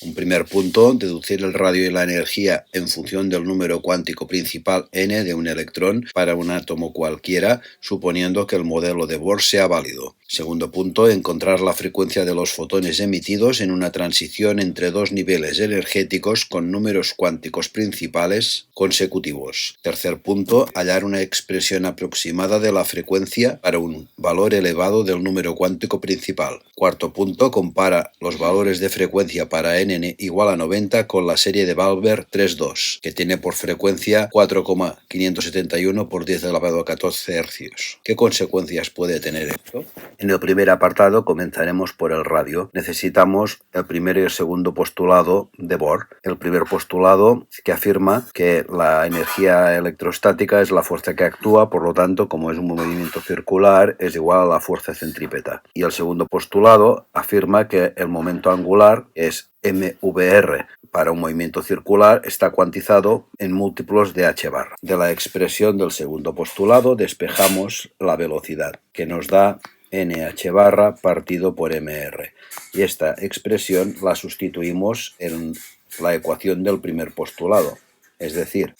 Un primer punto, deducir el radio y la energía en función del número cuántico principal n de un electrón para un átomo cualquiera, suponiendo que el modelo de Bohr sea válido. Segundo punto, encontrar la frecuencia de los fotones emitidos en una transición entre dos niveles energéticos con números cuánticos principales consecutivos. Tercer punto, hallar una expresión aproximada de la frecuencia para un valor elevado del número cuántico principal. Cuarto punto, compara los valores de frecuencia para n igual a 90 con la serie de Balmer 3.2, que tiene por frecuencia 4,571 por 10 elevado a 14 Hz. ¿Qué consecuencias puede tener esto? En el primer apartado comenzaremos por el radio. Necesitamos el primero y el segundo postulado de Bohr. El primer postulado que afirma que la energía electrostática es la fuerza que actúa, por lo tanto, como es un movimiento circular, es igual a la fuerza centrípeta. Y el segundo postulado afirma que el momento angular es mvr. Para un movimiento circular está cuantizado en múltiplos de h barra. De la expresión del segundo postulado despejamos la velocidad, que nos da nh barra partido por mr. Y esta expresión la sustituimos en la ecuación del primer postulado, es decir,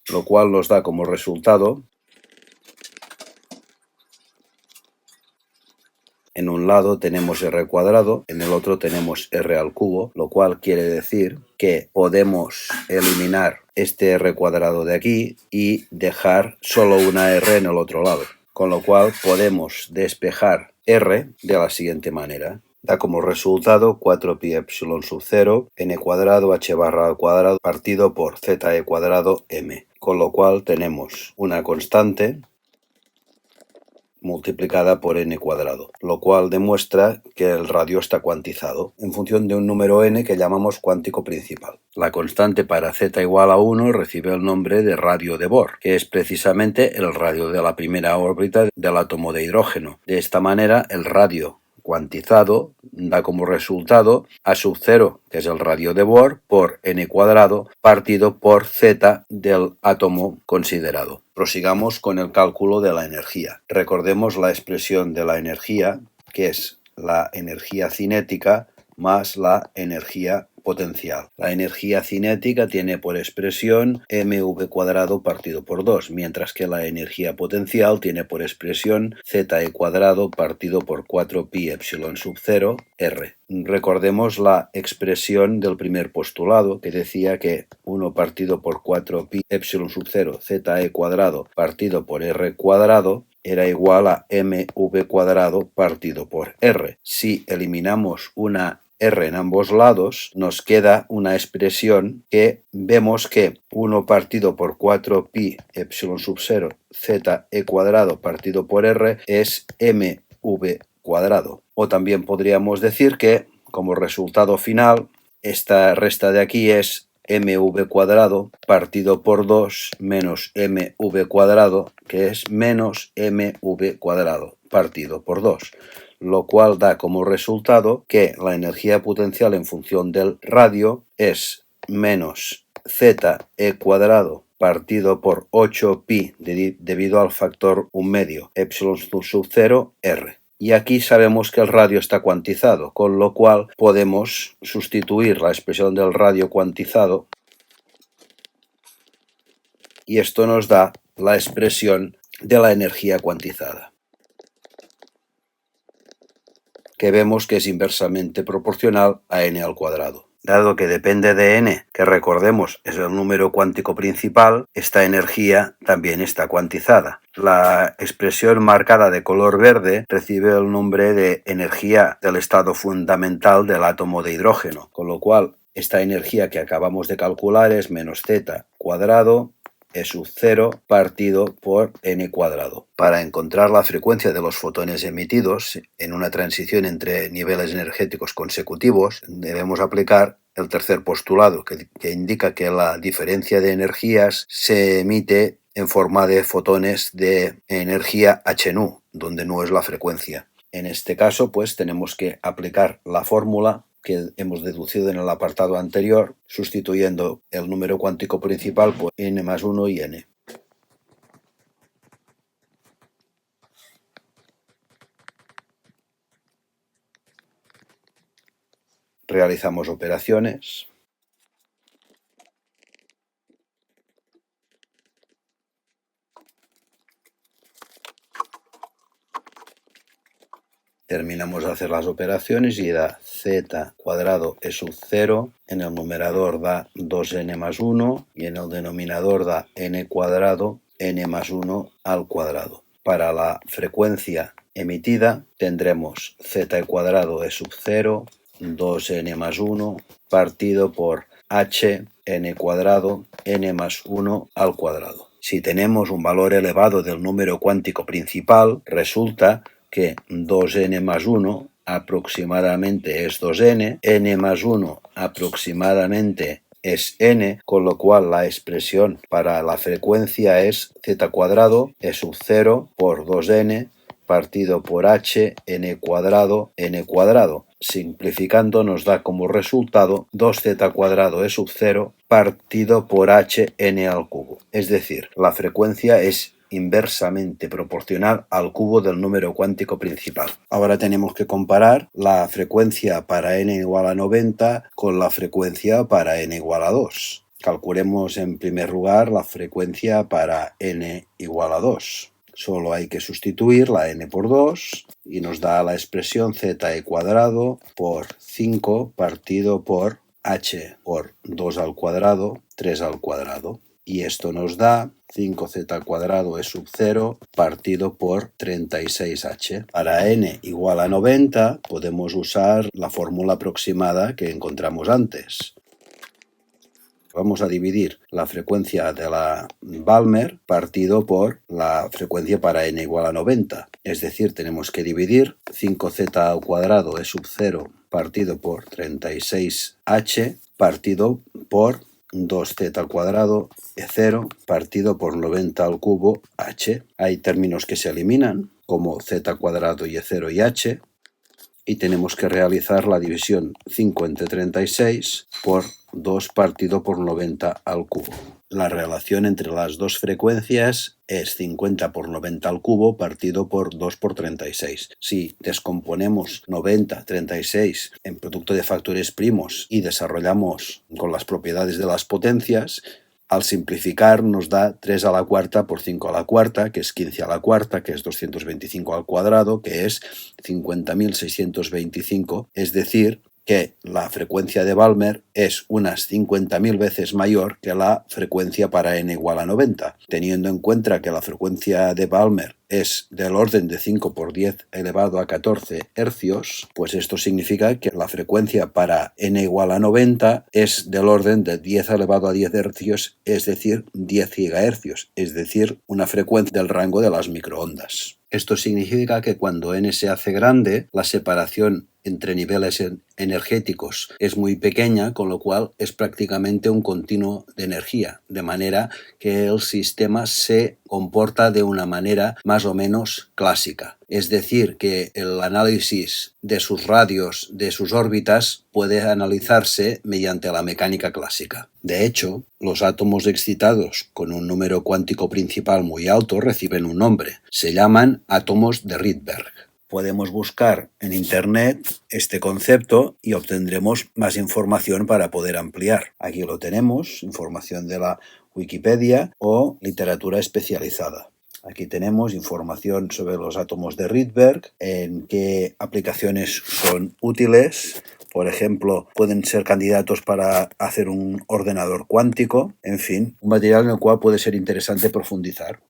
lo cual nos da como resultado, en un lado tenemos r cuadrado, en el otro tenemos r al cubo, lo cual quiere decir que podemos eliminar este r cuadrado de aquí y dejar solo una r en el otro lado, con lo cual podemos despejar r de la siguiente manera. Da como resultado 4pi epsilon sub 0 n cuadrado h barra al cuadrado partido por z e cuadrado m, con lo cual tenemos una constante multiplicada por n cuadrado, lo cual demuestra que el radio está cuantizado en función de un número n que llamamos cuántico principal. La constante para z igual a 1 recibe el nombre de radio de Bohr, que es precisamente el radio de la primera órbita del átomo de hidrógeno. De esta manera, el radio cuantizado da como resultado a sub 0, que es el radio de Bohr, por n cuadrado partido por z del átomo considerado. Prosigamos con el cálculo de la energía. Recordemos la expresión de la energía, que es la energía cinética más la energía potencial. La energía cinética tiene por expresión mv cuadrado partido por 2, mientras que la energía potencial tiene por expresión ze cuadrado partido por 4pi epsilon sub 0 r. Recordemos la expresión del primer postulado, que decía que 1 partido por 4pi epsilon sub 0 ze cuadrado partido por r cuadrado era igual a mv cuadrado partido por r. Si eliminamos una r en ambos lados, nos queda una expresión que vemos que 1 partido por 4pi epsilon sub 0 ze cuadrado partido por r es mv cuadrado. O también podríamos decir que, como resultado final, esta resta de aquí es mv cuadrado partido por 2 menos mv cuadrado, que es menos mv cuadrado partido por 2. Lo cual da como resultado que la energía potencial en función del radio es menos ze cuadrado partido por 8pi debido al factor 1 medio epsilon sub 0 r. Y aquí sabemos que el radio está cuantizado, con lo cual podemos sustituir la expresión del radio cuantizado y esto nos da la expresión de la energía cuantizada, que vemos que es inversamente proporcional a n al cuadrado. Dado que depende de n, que recordemos es el número cuántico principal, esta energía también está cuantizada. La expresión marcada de color verde recibe el nombre de energía del estado fundamental del átomo de hidrógeno, con lo cual esta energía que acabamos de calcular es menos z cuadrado E sub 0 partido por n cuadrado. Para encontrar la frecuencia de los fotones emitidos en una transición entre niveles energéticos consecutivos, debemos aplicar el tercer postulado, que indica que la diferencia de energías se emite en forma de fotones de energía h-nu, donde nu es la frecuencia. En este caso, pues tenemos que aplicar la fórmula que hemos deducido en el apartado anterior, sustituyendo el número cuántico principal por n más 1 y n. Realizamos operaciones. Terminamos de hacer las operaciones y da z cuadrado e sub 0, en el numerador da 2n más 1 y en el denominador da n cuadrado n más 1 al cuadrado. Para la frecuencia emitida tendremos z cuadrado e sub 0, 2n más 1 partido por h n cuadrado n más 1 al cuadrado. Si tenemos un valor elevado del número cuántico principal, resulta que 2n más 1 aproximadamente es 2n, n más 1 aproximadamente es n, con lo cual la expresión para la frecuencia es z cuadrado e sub 0 por 2n partido por h n cuadrado n cuadrado. Simplificando nos da como resultado 2z cuadrado e sub 0 partido por h n al cubo. Es decir, la frecuencia es inversamente proporcional al cubo del número cuántico principal. Ahora tenemos que comparar la frecuencia para n igual a 90 con la frecuencia para n igual a 2. Calculemos en primer lugar la frecuencia para n igual a 2. Solo hay que sustituir la n por 2 y nos da la expresión z cuadrado por 5 partido por h por 2 al cuadrado, 3 al cuadrado. Y esto nos da 5z cuadrado e sub 0 partido por 36h. Para n igual a 90 podemos usar la fórmula aproximada que encontramos antes. Vamos a dividir la frecuencia de la Balmer partido por la frecuencia para n igual a 90. Es decir, tenemos que dividir 5z al cuadrado e sub 0 partido por 36h partido por 2z al cuadrado e 0 partido por 90 al cubo h. Hay términos que se eliminan, como z cuadrado y e0 y h, y tenemos que realizar la división 5 entre 36 por 2 partido por 90 al cubo. La relación entre las dos frecuencias es 50 por 90 al cubo partido por 2 por 36. Si descomponemos 90, 36 en producto de factores primos y desarrollamos con las propiedades de las potencias, al simplificar nos da 3 a la cuarta por 5 a la cuarta, que es 15 a la cuarta, que es 225 al cuadrado, que es 50.625, es decir, que la frecuencia de Balmer es unas 50.000 veces mayor que la frecuencia para n igual a 90. Teniendo en cuenta que la frecuencia de Balmer es del orden de 5 por 10 elevado a 14 hercios, pues esto significa que la frecuencia para n igual a 90 es del orden de 10 elevado a 10 hercios, es decir, 10 gigahercios, es decir, una frecuencia del rango de las microondas. Esto significa que cuando n se hace grande, la separación entre niveles energéticos es muy pequeña, con lo cual es prácticamente un continuo de energía, de manera que el sistema se comporta de una manera más o menos clásica. Es decir, que el análisis de sus radios, de sus órbitas, puede analizarse mediante la mecánica clásica. De hecho, los átomos excitados con un número cuántico principal muy alto reciben un nombre. Se llaman átomos de Rydberg. Podemos buscar en Internet este concepto y obtendremos más información para poder ampliar. Aquí lo tenemos, información de la Wikipedia o literatura especializada. Aquí tenemos información sobre los átomos de Rydberg, en qué aplicaciones son útiles. Por ejemplo, pueden ser candidatos para hacer un ordenador cuántico. En fin, un material en el cual puede ser interesante profundizar.